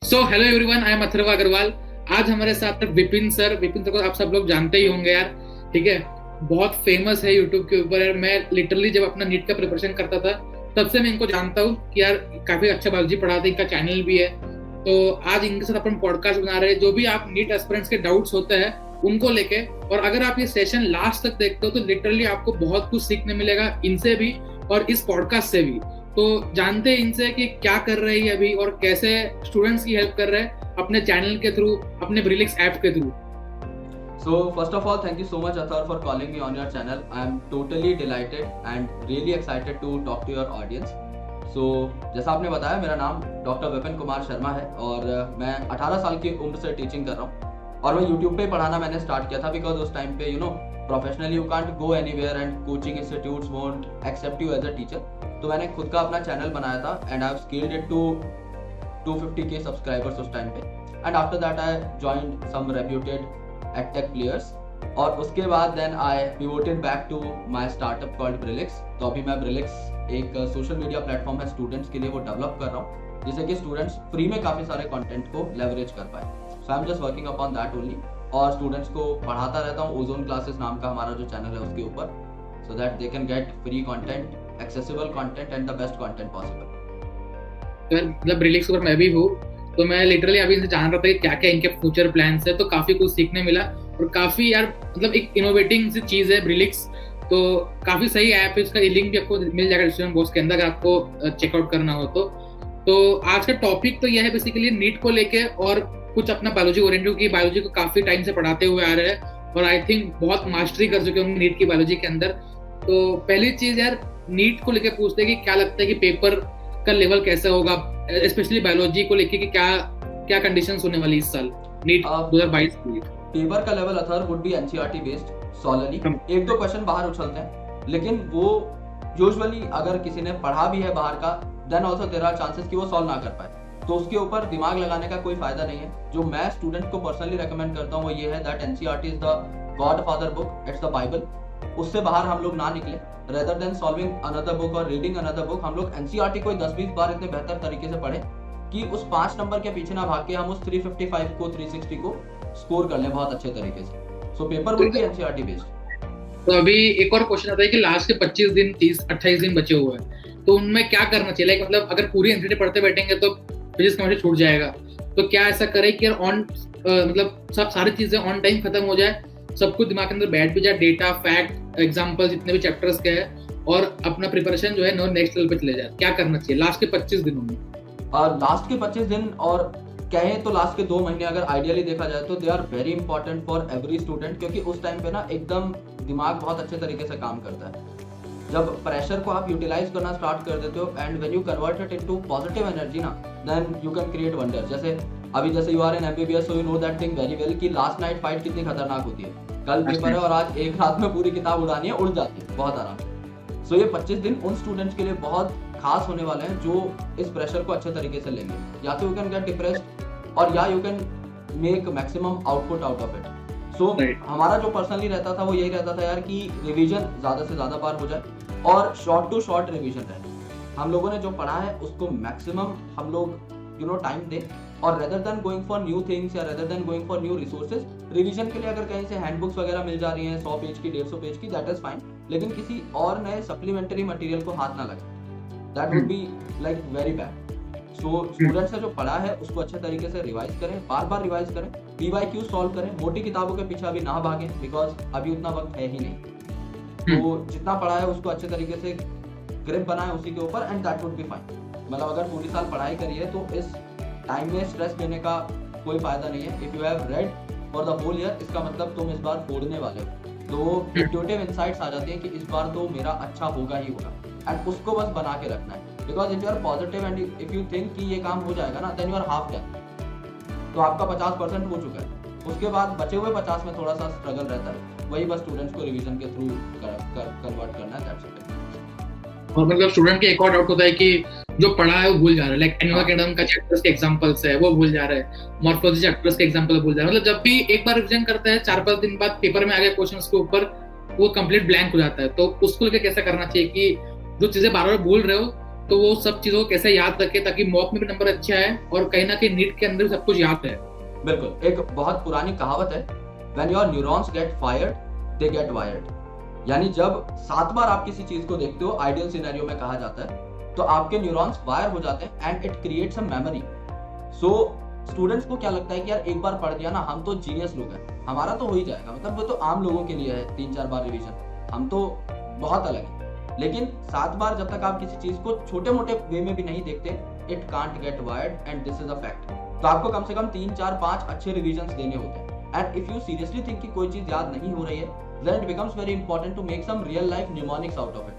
So hello everyone, I am Atharva Agrawal. आज हमारे साथ विपिन सर को आप सब लोग जानते ही होंगे यार। ठीक है, बहुत फेमस है यूट्यूब के ऊपर यार। मैं लिटरली जब अपना नीट का प्रिपरेशन करता था तब से मैं इनको जानता हूँ कि यार काफी अच्छा बायोलॉजी पढ़ाते हैं, इनका चैनल भी है। तो आज इनके साथ अपन पॉडकास्ट बना रहे हैं, जो भी आप नीट एस्पिरेंट्स के डाउट्स होते हैं उनको लेके। और अगर आप ये सेशन लास्ट तक देखते हो तो लिटरली आपको बहुत कुछ सीखने मिलेगा इनसे भी और इस पॉडकास्ट से भी। तो जानते हैं इनसे कि क्या कर रहे हैं अभी और कैसे स्टूडेंट्स की हेल्प कर रहे हैं अपने चैनल के थ्रू, अपने ब्रिलिक्स ऐप के through. So first of all, thank you so much Athar for calling me on your channel. I am totally delighted and really excited to talk to your audience. So जैसा आपने बताया, मेरा नाम doctor Vipin Kumar Sharma है और मैं 18 साल की उम्र से टीचिंग कर रहा हूँ। और मैं यूट्यूब पे पढ़ाना मैंने स्टार्ट किया था बिकॉज उस टाइम पे professionally you can't go anywhere and coaching institutes won't accept you as a teacher. तो मैंने खुद का अपना चैनल बनाया था and I have scaled it to 250K subscribers उस टाइम पे। And after that I joined some reputed edtech players और उसके बाद then I pivoted back to my startup called Brillix. तो अभी मैं ब्रिलिक्स एक सोशल मीडिया प्लेटफॉर्म है स्टूडेंट्स के लिए, वो डेवलप कर रहा हूँ जिससे कि स्टूडेंट्स फ्री में काफ़ी सारे कंटेंट को लेवरेज कर पाए। So I am just working upon that only और स्टूडेंट्स को पढ़ाता रहता हूँ ओजोन क्लासेस नाम का हमारा जो चैनल है उसके ऊपर, so that they can get free content, accessible content and the best content possible. मतलब ब्रिलिक्स पर मैं भी हूँ, तो मैं लिटरली अभी इनसे जान रहा था कि क्या क्या इनके फ्यूचर प्लान्स है। तो काफी कुछ सीखने मिला और काफी यार मतलब एक इनोवेटिंग सी चीज है ब्रिलिक्स। तो काफी सही ऐप है, इसका लिंक भी आपको मिल जाएगा डिस्क्रिप्शन बॉक्स के अंदर अगर आपको चेकआउट करना हो तो आज का टॉपिक तो यह है बेसिकली नीट को लेके और कुछ अपना बायोलॉजी ओरिएंटेड की बायोलॉजी को काफी टाइम से पढ़ाते हुए आ रहे हैं और आई थिंक बहुत मास्टरी कर चुके होंगे नीट की बायोलॉजी के अंदर। तो पहली चीज यार नीट को लेके पूछते हैं कि क्या लगता है कि पेपर का लेवल कैसा होगा, स्पेशली बायोलॉजी को लेके कि क्या क्या कंडीशंस होने वाली इस साल नीट 2022 की। पेपर का level other would be NCERT based solidly. एक दो क्वेश्चन बाहर उछलते हैं लेकिन वो यूजुअली अगर किसी ने पढ़ा भी है बाहर का then also there are chances कि वो सॉल्व ना कर पाए, तो उसके ऊपर दिमाग लगाने का कोई फायदा नहीं है। जो मैं स्टूडेंट को पर्सनली रेकमेंड करता हूँ वो ये है that NCERT is the God father book, it's the Bible. उससे बाहर हम लोग ना निकले, rather than solving another book और रीडिंग अनदर बुक, हम लोग एनसीईआरटी को 10-20 बार इतने बेहतर तरीके से पढ़े कि उस 5 नंबर के पीछे ना भाग के हम उस 355 को 360 को स्कोर कर लें बहुत अच्छे तरीके से। So paper will be NCERT based. तो अभी एक और क्वेश्चन आता है कि लास्ट के 25 दिन 30-28 दिन बचे हुए हैं, तो उनमें क्या करना चाहिए? लाइक मतलब अगर पूरी एनसीईआरटी पढ़ते बैठेंगे तो फिजिक्स केमिस्ट्री छूट जाएगा, तो क्या ऐसा करें कि ऑन मतलब सब सारी चीजें ऑन टाइम खत्म हो जाए, सब कुछ दिमाग के अंदर बैठ भी जाए, डेटा फैक्ट एग्जांपल जितने भी चैप्टर्स के हैं, और अपना प्रिपरेशन जो है नेक्स्ट लेवल पे चले जाए? क्या करना चाहिए लास्ट के 25 दिनों में? लास्ट के 25 दिन और कहें तो लास्ट के 2 महीने अगर आइडियली देखा जाए तो they are very important for every student, क्योंकि उस टाइम पे ना एकदम दिमाग बहुत अच्छे तरीके से काम करता है। जब प्रेशर को आप यूटिलाइज करना स्टार्ट कर देते हो and when you convert it into positive energy ना, then you can create wonder. जैसे you are in MBBS, so you know that thing very well कि लास्ट नाइट फाइट कितनी खतरनाक होती है। कल पेपर है और आज एक रात में पूरी किताब उड़ानी है, उड़ जाती है बहुत आराम। सो ये 25 दिन उन स्टूडेंट्स के लिए बहुत खास होने वाले हैं जो इस प्रेशर को अच्छे तरीके से लेंगे। या तो यू कैन गेट डिप्रेस्ड और या you can make maximum output out of it. So हमारा जो पर्सनली रहता था वो यही रहता था यार कि रिवीजन ज्यादा से ज्यादा बार हो जाए और शॉर्ट टू शॉर्ट रिवीजन रहे। हम लोगों ने जो पढ़ा है उसको मैक्सिमम हम लोग टाइम दें और rather than going for new things या rather than going for new resources, revision के लिए अगर कहीं से हैंडबुक्स वगैरह मिल जा रही हैं 100 पेज की 150 पेज की, दैट इज फाइन, लेकिन किसी और नए सप्लीमेंट्री मटेरियल को हाथ ना लगे, that would be like very bad. So students ने जो पढ़ा है उसको अच्छे तरीके से रिवाइज करें, बार बार रिवाइज करें, पीवाईक्यू सॉल्व करें, मोटी किताबों के पीछे अभी ना भागें बिकॉज अभी उतना वक्त है ही नहीं। तो जितना पढ़ा है उसको अच्छे तरीके से ग्रिप बनाएं उसी के ऊपर and that would be fine. मतलब अगर पूरी साल पढ़ाई करी है तो इस टाइम में स्ट्रेस लेने का कोई फायदा नहीं है। If you have read for the whole year, इसका मतलब तुम इस बार फोड़ने वाले हो, तो इंट्यूटिव इनसाइट्स आ जाती हैं कि इस बार तो मेरा अच्छा होगा ही होगा एंड उसको बस बना के रखना है। Because if you are positive and if you think कि ये काम हो जाएगा ना, then you are half done, तो आपका 50% हो चुका है। उसके बाद बचे हुए 50 में थोड़ा सा स्ट्रगल रहता है, वही बस स्टूडेंट्स को रिवीजन के थ्रू कन्वर्ट करना है, दैट्स इट। और मतलब स्टूडेंट के एक और डाउट होता है कि जो पढ़ा है वो भूल जा रहा है, लाइक एनवाकेडम का चैप्टर्स के एग्जांपल्स है वो भूल जा रहा है, मॉर्फोलॉजी चैप्टर्स के एग्जांपल भूल जा रहा है। मतलब जब भी एक बार रिवीजन करता है 4-5 दिन बाद पेपर में आ गए क्वेश्चंस के ऊपर वो कंप्लीट ब्लैंक हो जाता है। तो उसको लेकर कैसा करना चाहिए कि जो चीजें बार बार भूल रहे हो तो वो सब चीजों को कैसे याद रखे ताकि मॉक में भी नंबर अच्छा है और कहीं ना कहीं नीट के अंदर भी सब कुछ याद है। बिल्कुल, एक बहुत पुरानी कहावत है, when your neurons get fired, they get wired। यानी जब 7 बार आप किसी चीज को देखते हो, आइडियल सिनेरियो में कहा जाता है, तो आपके न्यूरॉन्स वायर हो जाते हैं and it creates a memory. So students को क्या लगता है कि यार एक बार पढ़ दिया ना, हम तो जीनियस लोग हैं, हमारा तो हो ही जाएगा, मतलब वो तो आम लोगों के लिए है 3-4 बार रिवीजन, हम तो बहुत अलग है। लेकिन 7 बार जब तक आप किसी चीज को छोटे मोटे वे में भी नहीं देखते, it can't get wired and this is a fact. तो आपको कम से कम 3-4-5 अच्छे रिवीजन देने होते हैं। And if you seriously think कि कोई चीज याद नहीं हो रही है, then it becomes very important to make some real life mnemonics out of it।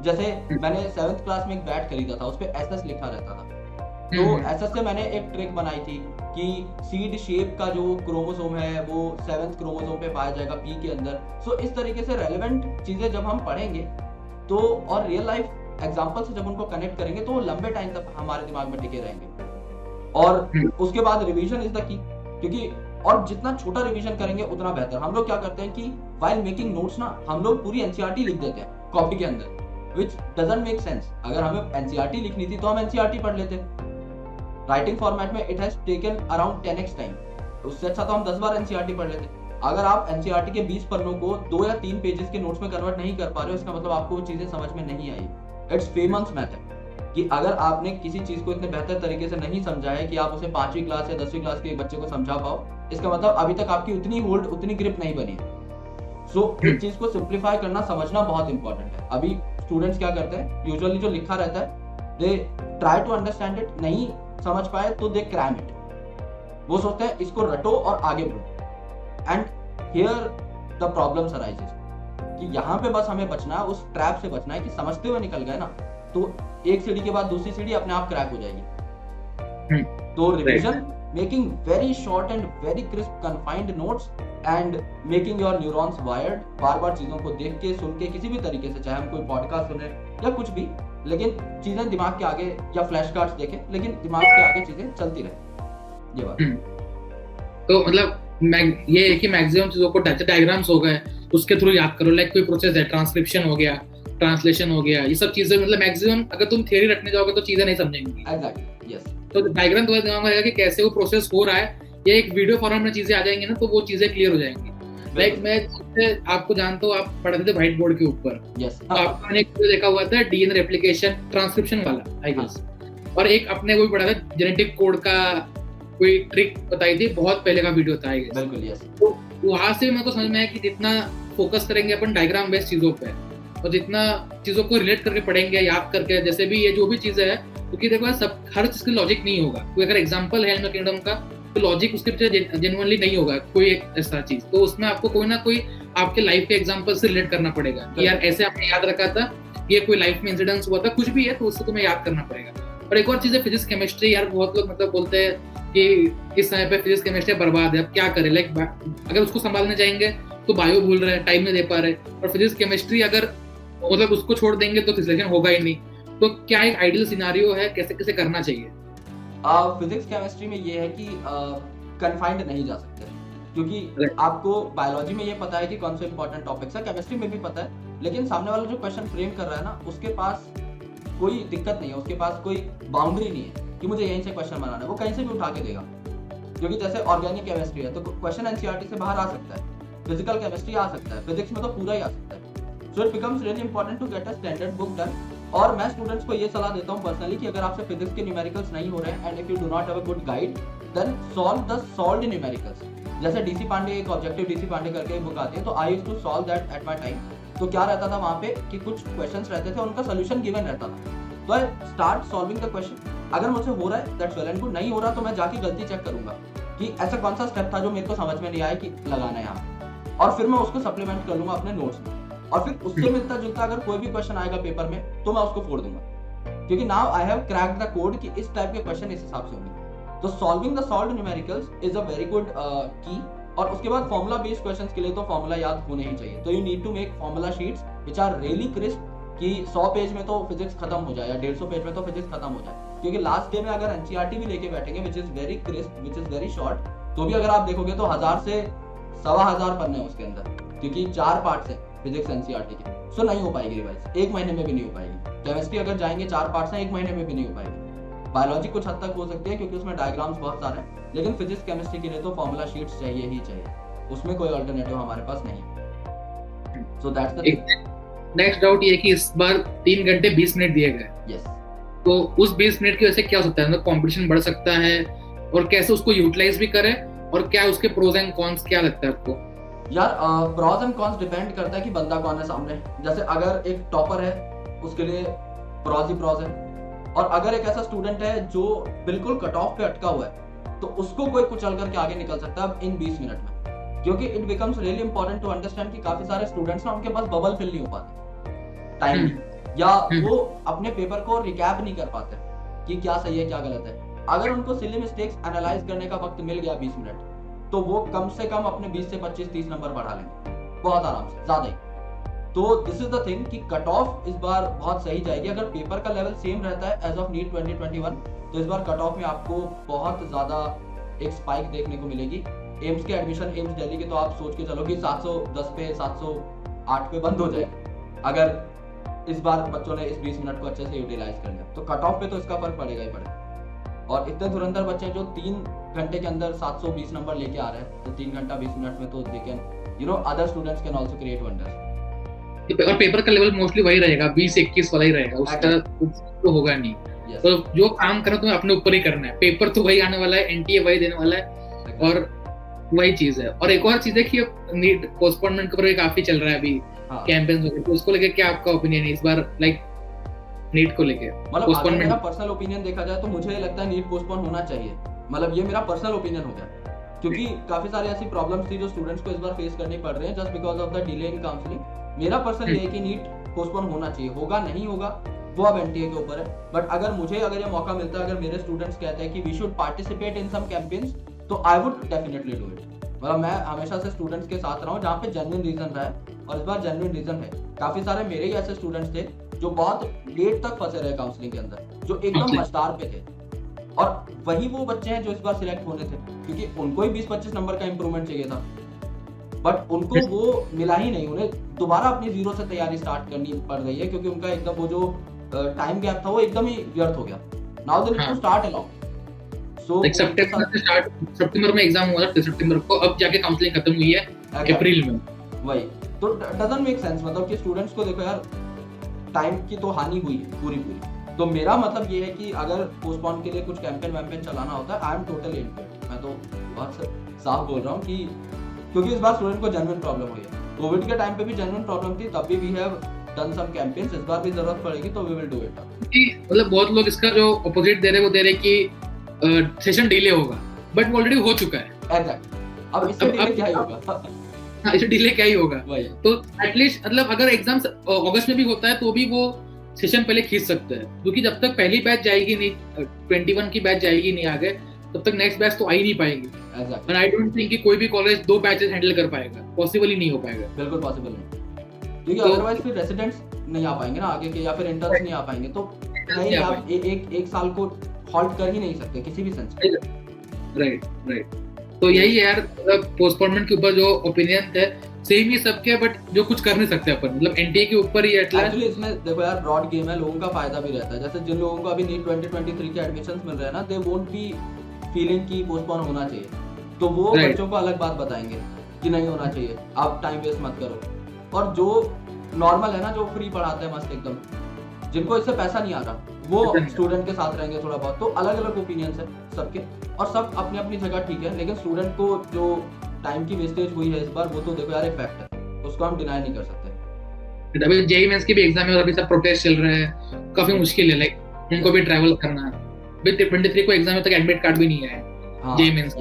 जैसे मैंने 7th क्लास में एक बैट खरीदा था, उस पे एसएस लिखा रहता था, तो एसएस से मैंने एक ट्रिक बनाई थी कि सीड शेप का जो क्रोमोसोम है वो 7th क्रोमोसोम पे पाया जाएगा पी के अंदर। सो इस तरीके से रेलेवेंट चीजें जब हम पढ़ेंगे तो और रियल लाइफ एग्जांपल से जब उनको कनेक्ट करेंगे तो वो लंबे टाइम तक हमारे दिमाग में टिके रहेंगे। और उसके बाद रिवीजन इज द की, क्योंकि और जितना छोटा रिवीजन करेंगे उतना बेहतर। हम लोग क्या करते हैं कि व्हाइल मेकिंग नोट्स ना, हम लोग पूरी एनसीईआरटी लिख देते हैं कॉपी के अंदर, व्हिच डजंट मेक सेंस। अगर हमें एनसीईआरटी लिखनी थी तो हम एनसीईआरटी पढ़ लेते। राइटिंग फॉर्मेट में it has taken around 10x time, उससे अच्छा तो हम 10 बार एनसीईआरटी पढ़ लेते। अगर आप एनसीईआरटी के 20 पन्नों को 2 या 3 पेजेस के नोट्स में कन्वर्ट नहीं कर पा रहे हो, इसका मतलब आपको वो चीजें समझ में नहीं आई। इट्स फेमस मेथड कि अगर आपने किसी चीज को इतने बेहतर तरीके से नहीं समझा है कि आप उसे 5वीं क्लास या 10वीं क्लास के एक बच्चे को समझा पाओ, इसका मतलब अभी तक आपकी उतनी होल्ड, उतनी ग्रिप नहीं बनी। सो इस चीज को सिंप्लीफाई करना, समझना बहुत इंपॉर्टेंट है। अभी स्टूडेंट्स क्या करते हैं, यूजुअली जो लिखा रहता है they try to understand it, नहीं समझ पाए तो दे क्रैम इट। वो सोचते हैं इसको रटो और आगे बढ़ो। And here the problems arises कि यहाँ पे बस हमें बचना है, उस ट्रैप से बचना है कि समझते हुए निकल गए ना तो एक सीढ़ी के बाद दूसरी सीढ़ी अपने आप क्रैक हो जाएगी। तो revision, making very short and very crisp confined notes and making your neurons wired, बार बार चीजों को देख के सुन के किसी भी तरीके से, चाहे हम कोई पॉडकास्ट सुने या कुछ भी, लेकिन चीजें दिमाग के आगे, या फ्लैश कार्ड्स देखें लेकिन दिमाग के आगे चीजें चलती रहे, ये बात। तो मतलब ये है कि मैक्सिमम चीजों को डायग्राम्स हो गए उसके थ्रू याद करो, लाइक कोई प्रोसेस है, ट्रांसक्रिप्शन हो गया, ट्रांसलेशन हो गया, ये सब चीजें मतलब मैक्सिमम अगर तुम थ्योरी रखने जाओगे तो चीजें नहीं समझेंगी। Exactly, yes. तो डायग्राम तुम्हारे दिमाग में आएगा कि कैसे वो प्रोसेस हो रहा है, या एक वीडियो फॉर्मेट में चीजें आ जाएंगी ना तो वो चीजें क्लियर हो जाएंगी। लाइक मैं आपको जानता हूँ, आप पढ़ते थे व्हाइट बोर्ड के ऊपर, तो आपने एक वीडियो देखा हुआ था डीएनए रेप्लिकेशन ट्रांसक्रिप्शन वाला, आई गेस, और एक अपने वो भी पढ़ा था जेनेटिक कोड का कोई ट्रिक बताई थी, बहुत पहले का वीडियो था, आई गेस। बिल्कुल, यस। तो वहां से मेरे को समझ में आया कि जितना फोकस करेंगे अपन डायग्राम बेस्ड चीजों पे और जितना चीजों को रिलेट करके पढ़ेंगे, याद करके, जैसे भी ये जो भी चीजें है, क्योंकि देखो सब हर चीज का लॉजिक नहीं होगा। कोई अगर एग्जांपल है एनिमल किंगडम का तो लॉजिक उसके पीछे जेन्युइनली नहीं होगा कोई एक ऐसा चीज, तो उसमें आपको कोई ना कोई आपके लाइफ के एग्जांपल से रिलेट करना पड़ेगा कि यार ऐसे आपने याद रखा था, ये कोई लाइफ में इंसिडेंस हुआ था, कुछ भी है तो उससे तुम्हें याद करना पड़ेगा। और एक और चीज है फिजिक्स केमिस्ट्री, यार बहुत लोग मतलब बोलते हैं कि इस समय पे फिजिक्स केमिस्ट्री बर्बाद है, अब क्या करें, लाइक अगर उसको संभालने जाएंगे तो बायो भूल रहे हैं, टाइम नहीं दे पा रहे, और फिजिक्स केमिस्ट्री अगर मतलब उसको छोड़ देंगे तो सिलेक्शन होगा ही नहीं। तो क्या एक आइडियल सिनेरियो है, कैसे कैसे करना चाहिए? फिजिक्स केमिस्ट्री में ये है कि कन्फाइंड नहीं जा सकते, क्योंकि आपको बायोलॉजी में ये पता है कि कौन से इंपॉर्टेंट टॉपिक्स है, केमिस्ट्री में भी पता है, लेकिन सामने वाला जो क्वेश्चन फ्रेम कर रहा है ना, उसके पास कोई दिक्कत नहीं है, उसके पास कोई बाउंड्री नहीं है कि मुझे यहीं से क्वेश्चन बनाना है, वो कहीं से भी उठा के देगा। क्योंकि जैसे ऑर्गेनिक केमिस्ट्री है तो क्वेश्चन एनसीईआरटी से बाहर आ सकता है, फिजिकल केमिस्ट्री आ सकता है, फिजिक्स में तो पूरा ही आ सकता है। So it becomes really important to get a standard book done. और मैं स्टूडेंट्स को ये सलाह देता हूँ पर्सनली कि अगर आपसे फिजिक्स के न्यूमेरिकल्स नहीं हो रहे हैं and if you do not have a good guide, then solve the solved numericals. जैसे डीसी पांडे, एक ऑब्जेक्टिव डीसी पांडे करके एक बुक आती है, तो I used to solve that at my time. तो क्या रहता था वहाँ पे कि कुछ क्वेश्चंस रहते थे, उनका सोल्यूशन गिवन रहता था, तो I start solving the question. अगर मुझसे हो रहा है दैट्स वेल एंड गुड, नहीं हो रहा तो मैं जाके गलती चेक करूंगा कि ऐसा कौन सा स्टेप था जो मेरे को समझ में नहीं आया कि लगाना है यहाँ, और फिर मैं उसको सप्लीमेंट कर लूंगा अपने नोट्स में। और फिर उससे मिलता जुलता अगर कोई भी क्वेश्चन आएगा पेपर में तो मैं उसको फोड़ दूंगा, क्योंकि now I have cracked the code कि इस टाइप के क्वेश्चन इस हिसाब से होंगे। तो solving the solved numericals is a very good की। और उसके बाद फॉर्मूला बेस्ड क्वेश्चंस के लिए तो फॉर्मूला याद होने ही चाहिए, तो you need to make formula sheets which are really crisp, कि 100 पेज में तो फिजिक्स खत्म हो जाए या 150 पेज में तो फिजिक्स खत्म हो जाए। क्योंकि लास्ट डे में अगर एनसीईआरटी भी लेके बैठेंगे which is very crisp, which is very short, तो भी अगर आप देखोगे तो 1000 से 1500 पन्ने हैं उसके अंदर, क्योंकि 4 पार्ट्स हैं फिजिक्स एनसीईआरटी के। सो नहीं हो पाएगी रिवाइज, एक महीने में भी नहीं हो पाएगी। केमिस्ट्री अगर जाएंगे 4 पार्ट्स हैं, 1 महीने में भी नहीं हो पाएगी। बायोलॉजी कुछ हद तक हो सकती है क्योंकि उसमें डायग्राम्स बहुत सारे हैं, लेकिन फिजिक्स केमिस्ट्री के लिए तो फॉर्मूला शीट्स चाहिए ही चाहिए, उसमें कोई अल्टरनेटिव हमारे पास नहीं है। So that's the next doubt ये कि इस बार 3 घंटे 20 मिनट दिए गए, यस। तो उस 20 मिनट की वजह से क्या हो सकता है, मतलब कंपटीशन बढ़ सकता है और कैसे उसको यूटिलाइज भी करें, और क्या उसके प्रोज एंड कॉन्स क्या लगता है आपको? यार प्रोज एंड कॉन्स डिपेंड करता है कि बंदा कौन है सामने। जैसे अगर एक टॉपर है उसके लिए प्रोज ही प्रोज है, और अगर एक ऐसा स्टूडेंट है जो बिल्कुल कट ऑफ पे अटका हुआ है तो उसको कोई कुचल करके आगे निकल सकता है इन 20 मिनट में। क्योंकि it becomes really important to understand कि काफी सारे स्टूडेंट्स ना उनके पास बबल फिल नहीं हो पाते टाइमली, या वो अपने पेपर को रिकैप नहीं कर पाते कि क्या सही है क्या गलत है। अगर उनको सिली मिस्टेक्स एनालाइज करने का वक्त मिल गया 20 मिनट, तो वो कम से कम अपने 20 से 25-30 नंबर बढ़ा लेंगे बहुत आराम से, ज्यादा ही। तो दिस इज द थिंग कि कट ऑफ इस बार बहुत सही जाएगी। अगर पेपर का लेवल सेम रहता है एज ऑफ नीट 2021, तो इस बार कट ऑफ में आपको बहुत ज्यादा एक स्पाइक देखने को मिलेगी। एम्स के एडमिशन, एम्स दिल्ली के तो आप सोच के चलो कि 710 पे 708 पे बंद हो जाएगा अगर इस बार बच्चों ने इस 20 मिनट को अच्छे से यूटिलाइज कर लिया। तो कट ऑफ पे तो इसका फर्क पड़ेगा ही पड़ेगा। और इतने धुरंधर बच्चे जो 3 घंटे के अंदर 720 नंबर लेके आ रहे हैं, तो 3 घंटा 20 मिनट में तो they can other students can also create wonders. और पेपर का लेवल मोस्टली वही रहेगा, 20-21 वाला ही रहेगा, उसका तो होगा नहीं। तो जो काम करना तुम्हें अपने ऊपर ही करना है, पेपर तो वही आने वाला है, एनटीए वही देने वाला है, और वही चीज है। और एक और चीज है कि नीट पोस्टपोनमेंट के ऊपर काफी चल रहा है अभी कैंपेन्स वगैरह, तो उसको लेके क्या आपका ओपिनियन है इस बार, लाइक नीट को लेके? मतलब अगर मेरा पर्सनल ओपिनियन देखा जाए तो मुझे लगता है नीट पोस्टपोन होना चाहिए। मतलब ये मेरा पर्सनल ओपिनियन हो गया, क्योंकि काफी सारी ऐसी प्रॉब्लम्स थी जो स्टूडेंट्स को इस बार फेस करनी पड़ रही है just because of the delay in counselling. मेरा पर्सनल ये है कि नीट पोस्टपोन होना चाहिए। होगा नहीं होगा वो अब एनटीए के ऊपर है, बट अगर ये मौका मिलता है, अगर मेरे स्टूडेंट्स कहते हैं कि we should participate in some campaigns, तो I would definitely do it. मतलब मैं हमेशा से स्टूडेंट्स के साथ रहा हूँ जहाँ पे जेन्युइन रीजन रहा है, और इस बार जेन्युइन रीजन है। काफी सारे मेरे ही ऐसे स्टूडेंट्स थे जो बहुत लेट तक फंसे रहे काउंसलिंग के अंदर, जो एकदम मझदार पे थे, और वही वो बच्चे हैं जो इस बार सिलेक्ट होने थे, क्योंकि उनको ही 20-25 नंबर का इंप्रूवमेंट चाहिए था, बट उनको वो मिला ही नहीं। उन्हें दोबारा अपनी जीरो से तैयारी स्टार्ट करनी पड़ रही है, क्योंकि उनका एकदम वो जो टाइम गैप था वो एकदम ही व्यर्थ हो गया। Now they need to start along. सो सितंबर में एग्जाम हुआ था, सितंबर को, अब जाके काउंसलिंग खत्म हुई है अप्रैल में। वही तो डजंट मेक सेंस। मतलब कि स्टूडेंट्स को देखो यार, टाइम की तो हानि हुई है पूरी। तो मेरा मतलब ये है कि अगर पोस्टपोन के लिए कुछ कैंपेन वैम्पेन चलाना होता है, I am totally in it. मैं तो बहुत साफ बोल रहा हूँ कि क्योंकि इस बार स्टूडेंट को जेन्युइन प्रॉब्लम हुई है। कोविड के टाइम पे भी जेन्युइन प्रॉब्लम थी, तब भी we have done some campaigns. इस बार भी जरूरत पड़ेगी तो वी विल डू इट। मतलब बहुत लोग इसका जो अपोजिट दे रहे हैं, वो दे रहे कि सेशन डिले होगा, बट वो ऑलरेडी हो चुका है। एग्जैक्ट। अब इससे डिले क्या ही होगा? हाँ, इससे डिले क्या ही होगा? तो एटलीस्ट मतलब अगर एग्जाम अगस्त में भी होता है तो भी वो सेशन पहले खींच सकते हैं, क्योंकि जब तक पहली बैच जाएगी नहीं, 21 की बैच जाएगी नहीं आगे, तब तक नेक्स्ट बैच तो आ ही नहीं पाएगी। एंड आई डोंट थिंक कि कोई भी कॉलेज 2 बैचेस हैंडल कर पाएगा, पॉसिबल ही नहीं हो पाएगा। बिल्कुल पॉसिबल नहीं, क्योंकि अदरवाइज फिर रेसिडेंट्स नहीं आ पाएंगे ना आगे के, या फिर इंटर्न्स नहीं आ पाएंगे, तो नहीं आप एक साल को हॉल्ट कर ही नहीं सकते किसी भी सेंस में। राइट। तो यही है यार, पोस्टपोनमेंट के ऊपर जो ओपिनियन है सेम ही सबके, बट जो कुछ कर नहीं सकते अपन, मतलब एनटीए के ऊपर ही एक्चुअली इसमें देखो यार, ब्रॉड गेम है, लोगों का फायदा भी रहता है। जैसे जिन लोगों को अभी नीट 2023 के एडमिशंस मिल रहे हैं ना, दे वोंट बी फीलिंग कि पोस्टपोन होना चाहिए, तो वो बच्चों को अलग बात बताएंगे कि नहीं होना चाहिए, आप टाइम वेस्ट मत करो। और जो नॉर्मल है ना, जो फ्री पढ़ाते हैं मस्त एकदम, जिनको इससे पैसा नहीं आ रहा, वो स्टूडेंट के साथ रहेंगे थोड़ा बहुत। तो अलग अलग ओपिनियंस है सबके, और सब अपनी अपनी जगह ठीक है, लेकिन स्टूडेंट को जो टाइम की वेस्टेज हुई है इस बार, वो तो देखो यार एक फैक्ट है, उसको हम डिनाई नहीं कर सकते। अभी जेईई मेंस की भी एग्जाम है और अभी सब प्रोटेस्ट चल रहे हैं, काफी मुश्किल है, लाइक उनको भी ट्रैवल करना। 23 को एग्जाम तक एडमिट कार्ड भी नहीं आया जेईई मेंस।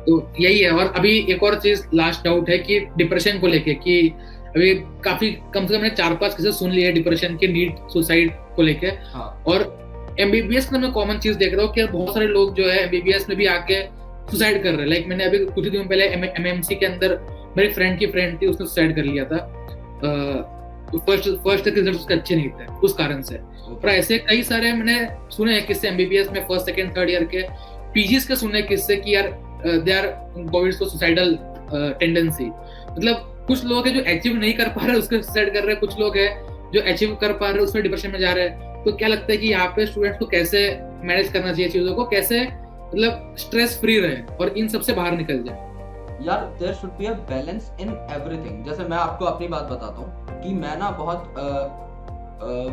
तो यही है। और अभी एक और चीज, लास्ट डाउट है कि डिप्रेशन को लेके, कि अभी काफी कम से कम मैंने 4-5 केसेस सुन लिए डिप्रेशन के, नीट सुसाइड को लेके। और एमबीबीएस में मैं कॉमन चीज देख रहा हूँ कि बहुत सारे लोग जो है एमबीबीएस में भी आके सुसाइड कर रहे हैं। लाइक मैंने अभी कुछ दिन पहले एमएमसी के अंदर मेरी फ्रेंड की फ्रेंड थी, उसने सुसाइड कर लिया था। फर्स्ट तक रिजल्ट उसके अच्छे नहीं थे उस कारण से। और ऐसे कई सारे मैंने सुने हैं किससे एमबीबीएस में फर्स्ट सेकंड थर्ड ईयर के, पीजीएस के सुने किससे कि यार they are going to suicidal tendency. मतलब कुछ लोग हैं जो अचीव नहीं कर पा रहे उसके सुसाइड कर रहे हैं, कुछ लोग हैं जो अचीव कर पा रहे हैं उसमें डिप्रेशन में जा रहे हैं। तो क्या लगता है कि यहाँ पे स्टूडेंट्स को कैसे मैनेज करना चाहिए चीजों को, कैसे मतलब स्ट्रेस फ्री रहे और इन सबसे बाहर निकल जाए? यार there should be a balance in everything. जैसे मैं आपको अपनी बात बताता हूँ कि मैं ना बहुत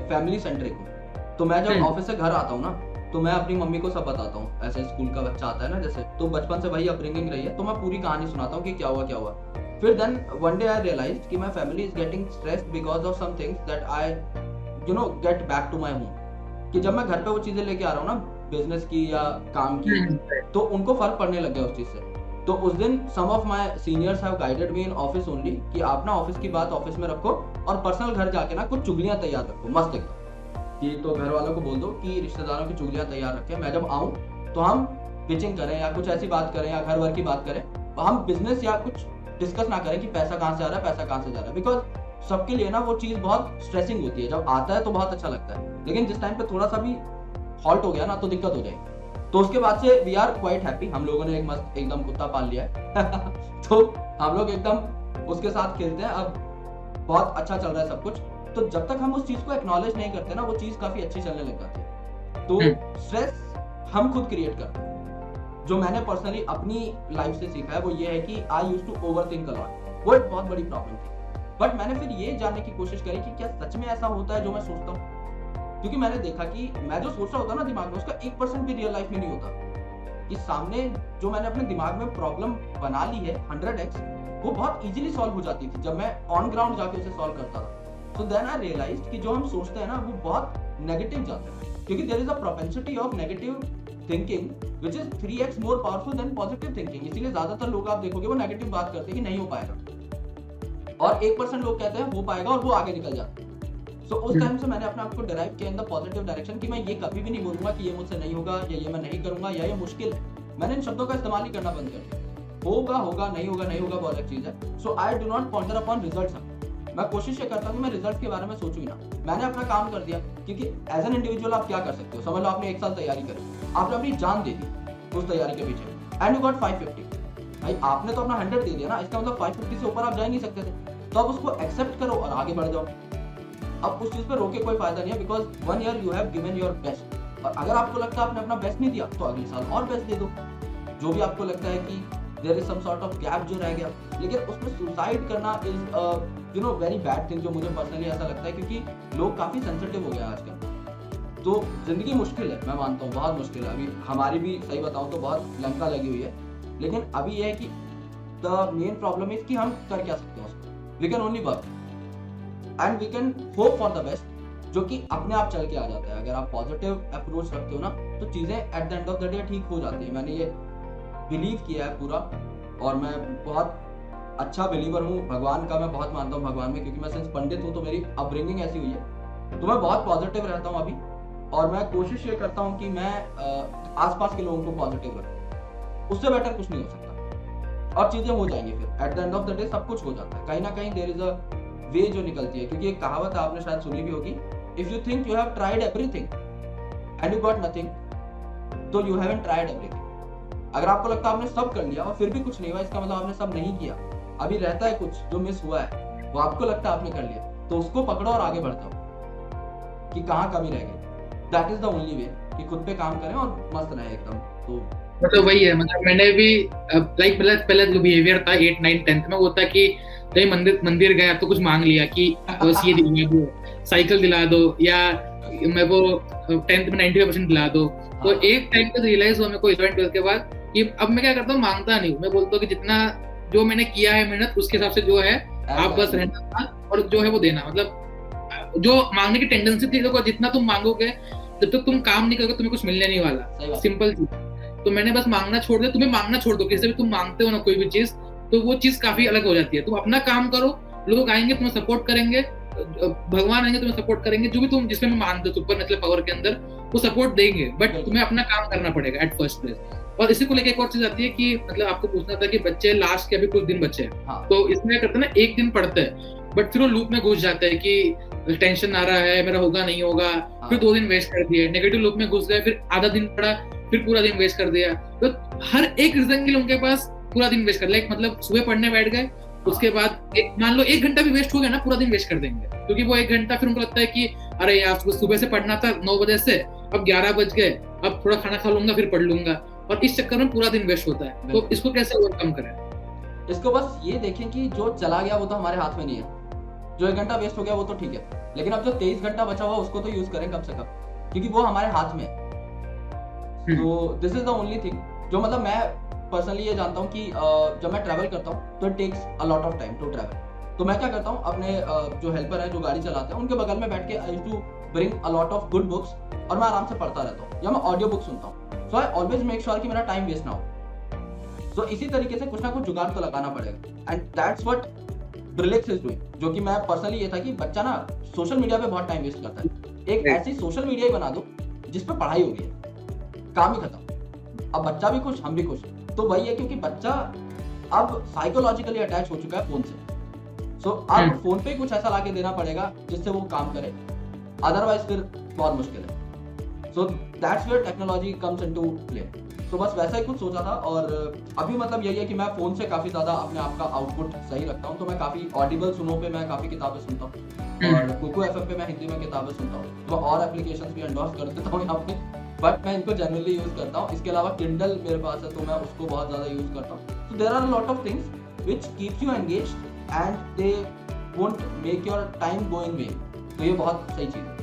फैमिली सेंट्रिक हूँ। तो मैं जब ऑफिस से घर आता हूँ ना, तो मैं अपनी मम्मी को सब बताता हूँ। ऐसे स्कूल का बच्चा आता है ना जैसे, तो बचपन से वही अपब्रिंगिंग रही है, तो मैं पूरी कहानी सुनाता हूँ कि क्या हुआ क्या हुआ। फिर then one day I realised कि my family is getting stressed because of some things that I get back to my home. कि जब मैं घर पे वो चीजें लेके आ रहा हूँ ना, बिजनेस की या काम की, तो उनको फर्क पड़ने लग गया उस चीज से। तो उस दिन some of my seniors have guided me in office only कि आप ना ऑफिस की बात ऑफिस में रखो और पर्सनल घर जाके ना कुछ चुगलियां तैयार रखो मस्त एकदम, कि तो घर वालों को बोल दो कि रिश्तेदारों की चुगलियां तैयार रखें, मैं जब आऊं तो हम पिचिंग करें या कुछ ऐसी बात करें या घर वर की बात करें, हम बिजनेस या कुछ डिस्कस ना करें कि पैसा कहाँ से आ रहा है, पैसा कहाँ से जा रहा है। बिकॉज सबके लिए ना वो चीज बहुत स्ट्रेसिंग होती है। जब आता है तो बहुत अच्छा लगता है, लेकिन जिस टाइम पे थोड़ा सा भी हॉल्ट हो गया ना तो दिक्कत हो जाएगी। तो उसके बाद से वी आर क्वाइट हैप्पी, हम लोगों ने एक मस्त एकदम कुत्ता पाल लिया है तो हम लोग एकदम उसके साथ खेलते हैं, अब बहुत अच्छा चल रहा है सब कुछ। तो जब तक हम उस चीज को एक्नॉलेज नहीं करते ना, वो चीज काफी अच्छी चलने लग जाती है। तो स्ट्रेस हम खुद क्रिएट करते हैं। जो मैंने पर्सनली अपनी लाइफ से सीखा है वो ये है कि I used to overthink a lot. वो एक बहुत बड़ी प्रॉब्लम थी, बट मैंने फिर ये जानने की कोशिश करी कि क्या सच में ऐसा होता है जो मैं सोचता हूँ। क्योंकि मैंने देखा कि मैं जो सोच रहा होता ना दिमाग में, उसका 1% भी रियल लाइफ में नहीं होता। कि सामने जो मैंने अपने दिमाग में प्रॉब्लम बना ली है 100x, वो बहुत इजीली सॉल्व हो जाती थी जब मैं ऑन ग्राउंड जाके उसे सॉल्व करता था। सो देन आई रियलाइज्ड कि जो हम सोचते हैं ना वो बहुत नेगेटिव जाते हैं, क्योंकि there is a propensity of negative thinking which is 3x more powerful than positive thinking. इसीलिए ज्यादातर लोग आप देखोगे वो नेगेटिव बात करते हैं कि नहीं हो पाएगा, और 1% लोग कहते हैं हो पाएगा और वो आगे निकल जाते हैं। सो उस टाइम से मैंने अपने आप को ड्राइव किया इन द पॉजिटिव डायरेक्शन कि मैं ये कभी भी नहीं बोलूंगा कि ये मुझसे नहीं होगा या ये मैं नहीं करूंगा या ये मुश्किल है। मैंने इन शब्दों का इस्तेमाल ही करना बंद कर दिया। होगा होगा, नहीं होगा नहीं होगा, बहुत अलग चीज है। So I do not ponder upon results. मैं कोशिश ये करता हूँ कि मैं रिजल्ट के बारे में सोचूं ही ना। मैंने अपना काम कर दिया, क्योंकि एज एन इंडिविजुअल आप क्या कर सकते हो। समझ लो आपने 1 साल तैयारी करी, आपने अपनी जान दे दी उस तैयारी के पीछे, एंड यू गॉट 550। भाई आपने तो अपना 100 दे दिया ना, इसका मतलब 550 से ऊपर आप जा ही नहीं सकते थे। तो आप उसको एक्सेप्ट करो और आगे बढ़ जाओ। अब उस चीज पे रोके कोई फायदा नहीं है, because 1 year you have given your best. और अगर आपको लगता है आपने अपना बेस्ट नहीं दिया तो अगले साल और बेस्ट दे दो। जो भी आपको लगता है कि there is some sort of gap जो रह गया, लेकिन उसमें सुसाइड करना इज वेरी बैड थिंग, जो मुझे पर्सनली ऐसा लगता है, क्योंकि लोग काफी सेंसिटिव हो गए आजकल। तो जिंदगी मुश्किल है, मैं मानता हूँ बहुत मुश्किल है। अभी हमारी भी सही बताऊँ तो बहुत लंका लगी हुई है, लेकिन अभी ये है कि द मेन प्रॉब्लम इज कि हम कर क्या सकते हैं उसको। We can only work and we can hope for the best, जो कि अपने आप चल के आ जाता है। अगर आप पॉजिटिव अप्रोच रखते हो ना, तो चीजें at the end of the day ठीक हो जाती है। मैंने ये बिलीव किया है पूरा, और मैं बहुत अच्छा बिलीवर हूँ भगवान का। मैं बहुत मानता हूँ भगवान में, क्योंकि मैं सिंस पंडित हूँ तो मेरी अपब्रिंगिंग ऐसी हुई है। तो मैं बहुत पॉजिटिव रहता हूँ अभी, और मैं कोशिश ये करता हूँ कि मैं आसपास के लोगों को पॉजिटिव रखूँ। उससे बेटर कुछ नहीं हो सकता, और चीजें हो जाएंगी। फिर at the end of the day सब कुछ हो जाता है। कहीं ना कहीं देयर इज अ वे जो निकलती है, क्योंकि एक कहावत आपने शायद सुनी भी होगी, if you think you have tried everything and you got nothing, तो यू हैवंट ट्राइड एवरीथिंग। अगर आपको लगता है आपने सब कर लिया और फिर भी कुछ नहीं हुआ, इसका मतलब आपने सब नहीं किया। अभी रहता है कुछ जो मिस हुआ है, वो आपको लगता है आपने कर लिया, तो उसको पकड़ो और आगे बढ़ जाओ कि कहाँ कमी रह गई। That is the only way कि खुद पे काम करें और मस्त रहे एकदम। तो मतलब वही है, मतलब मैंने भी लाइक पहले जो बिहेवियर था 8, 9, 10th में, वो था कि कहीं मंदिर गया तो कुछ मांग लिया कि बस ये दिला दो, साइकिल दिला दो, या मेरे को 10th में 95% दिला दो। तो एक टाइम पे रियलाइज हुआ मेरे को 11, 12 के बाद कि अब मैं क्या करता हूँ, मांगता नहीं हूँ। मैं बोलता हूँ कि जितना जो मैंने किया है मेहनत, उसके हिसाब से जो है आप बस रहना था, और जो है वो देना। मतलब जो मांगने की टेंडेंसी थी, देखो जितना तुम मांगोगे, जब तक तुम काम नहीं करोगे तुम्हें कुछ मिलने नहीं वाला, सिंपल चीज। तो मैंने बस मांगना छोड़ दिया। तुम्हें मांगना छोड़ दो, किसी भी तुम मांगते हो ना कोई भी चीज, तो वो चीज काफी अलग हो जाती है। तुम अपना काम करो, लोग आएंगे तुम्हें सपोर्ट करेंगे, भगवान आएंगे तुम्हें सपोर्ट करेंगे, जो भी तुम जिसमें मानते हो सुपर नेचुरल पावर के अंदर, वो सपोर्ट देंगे, बट तुम्हें अपना काम करना पड़ेगा एट फर्स्ट प्लेस। और इसी को लेकर एक और चीज आती है कि मतलब आपको पूछना था कि बच्चे लास्ट के अभी कुछ दिन बचे हैं, तो इसमें करते हैं ना, एक दिन पढ़ते हैं बट फिर वो लूप में घुस जाते हैं कि टेंशन आ रहा है, मेरा होगा नहीं होगा, फिर 2 दिन वेस्ट कर दिए, नेगेटिव लूप में घुस गए, फिर आधा दिन पढ़ा, फिर पूरा दिन वेस्ट कर दिया। तो हर एक रीजन के लिए उनके पास पूरा दिन वेस्ट कर लिया। मतलब सुबह पढ़ने बैठ गए, उसके बाद मान लो 1 घंटा भी वेस्ट हो गया ना, पूरा दिन वेस्ट कर देंगे, क्योंकि वो 1 घंटा फिर उनको लगता है कि अरे यार सुबह से पढ़ना था 9 बजे से, अब 11 बज गए, अब थोड़ा खाना खा लूंगा फिर पढ़ लूंगा, और इस चक्कर में पूरा दिन वेस्ट होता है। तो इसको कैसे ओवरकम करें? इसको बस ये देखें कि जो चला गया वो तो हमारे हाथ में नहीं है, जो 1 घंटा वेस्ट हो गया वो तो ठीक है, लेकिन अब जो 23 घंटा बचा हुआ उसको तो यूज करें कम से कम, क्योंकि वो हमारे हाथ में है। तो this is the only thing जो मतलब मैं पर्सनली ये जानता हूँ कि जब मैं ट्रैवल करता हूँ तो it takes a lot of time to travel. तो मैं क्या करता हूँ, अपने जो हेल्पर है जो गाड़ी चलाते हैं उनके बगल में बैठ के I used to bring a lot of good books, और मैं आराम से पढ़ता रहता हूँ या मैं ऑडियो बुक सुनता हूँ। सो आई ऑलवेज मेक श्योर कि मेरा टाइम वेस्ट ना हो। सो इसी तरीके से कुछ ना कुछ जुगाड़ तो लगाना पड़ेगा, and that's what Brillix is doing. जो कि मैं पर्सनली ये था कि बच्चा ना सोशल मीडिया पे बहुत टाइम वेस्ट करता है, एक ऐसी सोशल मीडिया ही बना दो जिस पे पढ़ाई होगी, काम ही खत्म। अब बच्चा भी खुश, हम भी खुश। तो वही है, क्योंकि बच्चा अब साइकोलॉजिकली अटैच हो चुका है फोन से। सो अब फोन पे कुछ ऐसा लाके देना पड़ेगा जिससे वो काम करे, अदरवाइज फिर बहुत मुश्किल है। So that's where technology comes into play. तो बस वैसा ही कुछ सोचा था, और अभी मतलब यही है कि मैं फोन से काफी ज्यादा अपने आप का आउटपुट सही रखता हूँ। तो मैं काफी ऑडिबल सुनो पे मैं काफी किताबें सुनता हूँ, और कोको एफएम पे मैं हिंदी में किताबें सुनता हूँ। तो और एप्लीकेशंस भी एंडोर्स कर देता हूँ यहाँ पे, बट मैं इनको जनरली यूज करता हूँ। इसके अलावा किंडल मेरे पास है तो मैं उसको बहुत ज्यादा यूज करता हूँ। तो there are a lot of things which keeps you engaged and they won't make your time go in vain. तो ये बहुत सही चीज है।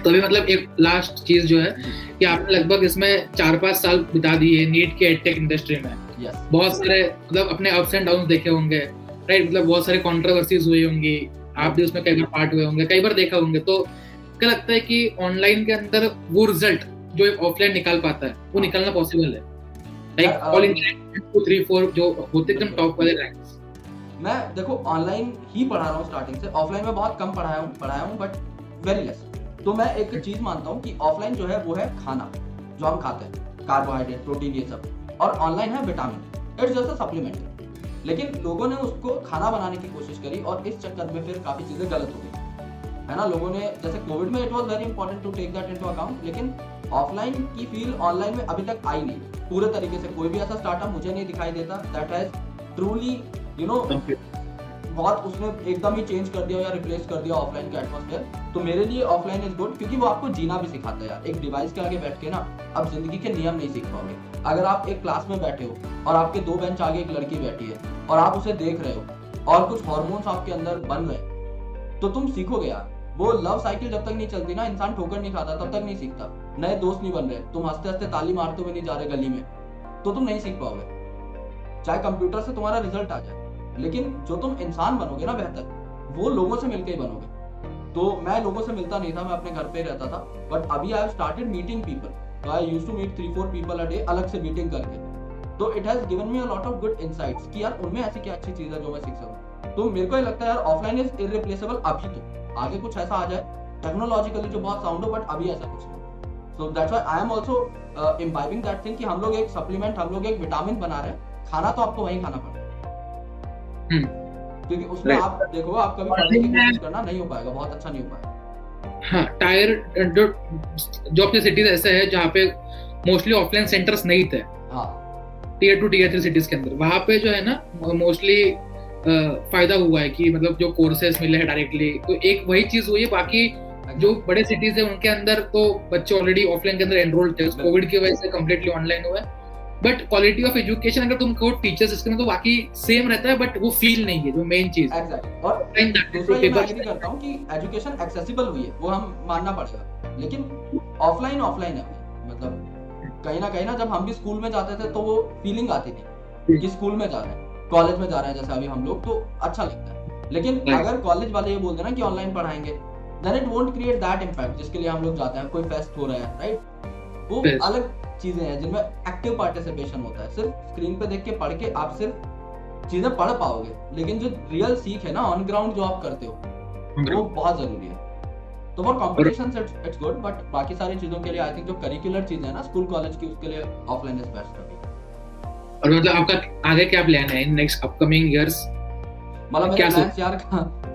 तो अभी मतलब एक लास्ट चीज जो है कि आपने लगभग इसमें 4-5 साल बिता दिए नीट के एडटेक इंडस्ट्री में। yes. बहुत सारे मतलब अपने अप्स एंड डाउन्स देखे होंगे, राइट? मतलब बहुत सारे कंट्रोवर्सीज हुई होंगी, आप भी उसमें कई बार पार्ट हुए होंगे, कई बार देखा होंगे। तो क्या लगता है कि ऑनलाइन के अंदर वो रिजल्ट जो एक ऑफलाइन निकाल पाता है वो निकालना पॉसिबल है? लाइक ऑल इंडिया 2, 3, 4 जो होते एकदम टॉप वाले रैंक्स। मैं देखो ऑनलाइन ही पढ़ा रहा हूँ स्टार्टिंग से, ऑफलाइन में बहुत कम पढ़ाया हूँ बट वेरी लेस। तो मैं एक चीज मानता हूँ कि ऑफलाइन जो है वो है खाना जो हम खाते हैं, कार्बोहाइड्रेट, प्रोटीन, ये सब, और ऑनलाइन है vitamin. It's just a supplement. लेकिन लोगों ने उसको खाना बनाने की कोशिश करी और इस चक्कर में फिर काफी चीजें गलत हो गई, है ना। लोगों ने जैसे कोविड में it was very important to take that into account, लेकिन ऑफलाइन की फील ऑनलाइन में अभी तक आई नहीं पूरे तरीके से। कोई भी ऐसा स्टार्टअप मुझे नहीं दिखाई देता that has truly you know बहुत उसने एकदम ही चेंज कर दिया या रिप्लेस कर दिया ऑफलाइन का एटमॉस्फेयर। तो मेरे लिए ऑफलाइन इज गुड, क्योंकि वो आपको जीना भी सिखाता है यार। एक डिवाइस के आगे बैठ के ना आप जिंदगी के नियम नहीं सीख पाओगे। अगर आप एक क्लास में बैठे हो और आपके 2 बेंच आगे एक लड़की बैठी है और आप उसे देख रहे हो और कुछ हार्मोन्स आपके अंदर बन रहे, तो तुम सीखोगे यार। वो लव साइकिल जब तक नहीं चलती ना, इंसान ठोकर नहीं खाता तब तक नहीं सीखता। नए दोस्त नहीं बन रहे, तुम हंसते हंसते ताली मारते हुए नहीं जा रहे गली में, तो तुम नहीं सीख पाओगे। चाहे कंप्यूटर से तुम्हारा रिजल्ट आ जाए, लेकिन जो तुम इंसान बनोगे ना बेहतर, वो लोगों से मिलके ही बनोगे। तो मैं लोगों से मिलता नहीं था, मैं अपने घर पे ही रहता था, बट अभी I have started meeting people. I used to meet 3-4 people a day, अलग से मीटिंग करके। तो it has given me a lot of good insights कि यार उनमें ऐसी क्या अच्छी चीज है जो मैं सीख सकूं। तो मेरे को ये लगता है यार ऑफलाइन इज इररिप्लेसेबल। अभी तो आगे कुछ ऐसा आ जाए टेक्नोलॉजिकली जो बहुत साउंड हो, बट अभी ऐसा कुछ नहीं। So that's why I am also imbibing that thing कि हम लोग एक सप्लीमेंट, हम लोग एक विटामिन बना रहे हैं। खाना तो आपको वहीं खाना पड़ेगा, क्योंकि उसमें आप देखो, आप कभी पढ़ने की कोशिश करना नहीं हो पाएगा, बहुत अच्छा नहीं हो पाएगा। हाँ, टायर जो अपने सिटीज ऐसे है जहाँ पे मोस्टली ऑफलाइन सेंटर्स नहीं थे, हाँ, टीयर 2 टीयर 3 सिटीज के अंदर, वहाँ पे जो है ना मोस्टली फायदा हुआ है कि मतलब जो कोर्सेस मिले हैं डायरेक्टली, तो एक वही चीज हुई है। बाकी जो बड़े सिटीज है उनके अंदर तो बच्चे ऑलरेडी ऑफलाइन के अंदर एनरोल्ड थे, कोविड की वजह से कम्प्लीटली ऑनलाइन हुआ है। बट क्वालिटी ऑफ एजुकेशन अगर तुम कहो टीचर्स इसके में, तो बाकी सेम रहता है, बट वो फील नहीं है जो मेन चीज। एग्जैक्टली। और दूसरा ये मैं एग्री करता हूँ कि एजुकेशन एक्सेसिबल हुई है, वो हम मानना पड़ेगा, लेकिन ऑफलाइन है। मतलब कहीं ना जब हम भी स्कूल में जाते थे तो वो फीलिंग आती थी कि स्कूल में जा रहे हैं, कॉलेज में जा रहे हैं, जैसे अभी हम लोग, तो अच्छा लगता है। लेकिन अगर कॉलेज वाले ये बोल देना कि ऑनलाइन पढ़ाएंगे, then it won't create that impact जिसके लिए हम लोग जाते हैं। कोई फेस्ट हो रहा है, राइट, वो अलग चीजें हैं जिनमें एक्टिव पार्टिसिपेशन होता है। सिर्फ स्क्रीन पे देख के पढ़ के आप सिर्फ चीजें पढ़ पाओगे, लेकिन जो रियल सीख है ना ऑन ग्राउंड जो आप करते हो, वो बहुत जरूरी है। तो for competition it's good, but बाकी सारी चीजों के लिए आई थिंक जो करिकुलर चीजें है ना स्कूल कॉलेज की, उसके लिए ऑफलाइन इज बेस्ट अभी। और मतलब आपका आगे क्या प्लान है इन नेक्स्ट अपकमिंग इयर्स? मतलब मेरे प्लान्स यार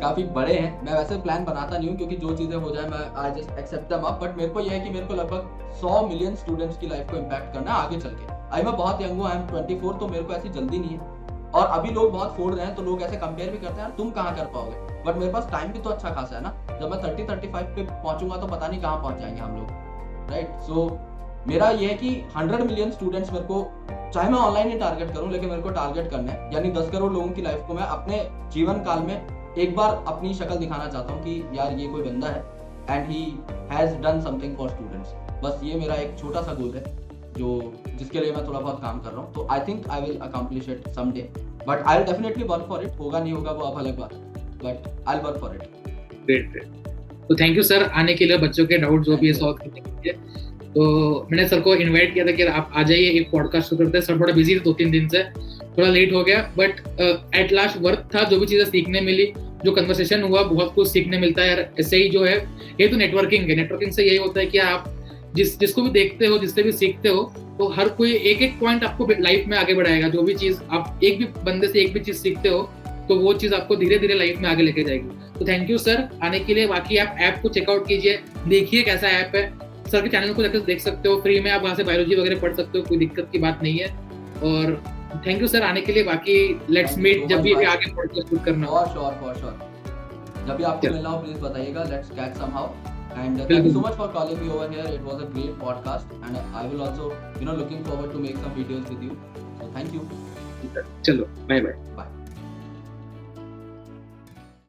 काफी बड़े हैं। मैं वैसे प्लान बनाता नहीं हूँ, क्योंकि जो चीजें हो जाए मैं I just accept them up. But मेरे को ये है कि मेरे को लगभग 100 मिलियन स्टूडेंट्स की लाइफ को इम्पैक्ट करना है आगे चल के। आई मैं बहुत यंग हूँ, आई एम 24, तो मेरे को ऐसी जल्दी नहीं है। और अभी लोग बहुत फोड़ रहे हैं तो लोग ऐसे कंपेयर भी करते हैं यार तुम कहाँ कर पाओगे, बट मेरे पास टाइम भी तो अच्छा खासा है ना। जब मैं 30-35 पे पहुंचूंगा तो पता नहीं कहाँ पहुंच जाएंगे हम लोग, राइट। सो मेरा ये है कि 100 मिलियन स्टूडेंट्स मेरे को, चाहे मैं ऑनलाइन ही टारगेट करूं, लेकिन मेरे को टारगेट करना है, यानी 10 करोड़ लोगों की लाइफ को मैं अपने जीवन काल में एक बार अपनी शक्ल दिखाना चाहता हूँ कि यार ये कोई बंदा है and he has done something for students. बस ये मेरा एक छोटा सा गोल है जो जिसके लिए मैं थोड़ा बहुत काम कर रहा हूँ। तो I think I will accomplish it someday, but I will definitely work for it. होगा नहीं होगा वो अब अलग बात है, but I will work for it. Great great. तो थैंक यू सर आने के लिए, बच्चों के डाउट जो भी है सॉल्व करने के लिए। तो मैंने सर को इनवाइट किया था कि आप आ जाइए, एक पॉडकास्ट करते हैं। सर थोड़ा बिजी थे 2-3 दिन से, थोड़ा लेट हो गया, बट एट लास्ट वर्थ था। जो भी चीजें सीखने मिली, जो कन्वर्सेशन हुआ, बहुत कुछ सीखने मिलता है यार। ऐसे ही जो है, ये तो नेटवर्किंग है। नेटवर्किंग से यही होता है कि आप जिसको भी देखते हो, जिससे भी सीखते हो, तो हर कोई एक पॉइंट आपको लाइफ में आगे बढ़ाएगा। जो भी चीज आप एक भी बंदे से एक भी चीज सीखते हो, तो वो चीज आपको धीरे धीरे लाइफ में आगे लेके जाएगी। तो थैंक यू सर आने के लिए। बाकी आप ऐप को चेकआउट कीजिए, देखिए कैसा ऐप है। सर के चैनल को जाकर देख सकते हो, फ्री में आप वहाँ से बायोलॉजी वगैरह पढ़ सकते हो, कोई दिक्कत की बात नहीं है। और थैंक यू सर आने के लिए। बाकी लेट्स मीट जब भी आगे पॉडकास्ट शूट करना हो। फॉर श्योर जब भी आपको मिलना हो प्लीज बताइएगा, let's catch somehow. And thank you so much for calling me over here. It was a great podcast, and I will also, looking forward to make some videos with you. So thank you. चलो, bye bye. Bye.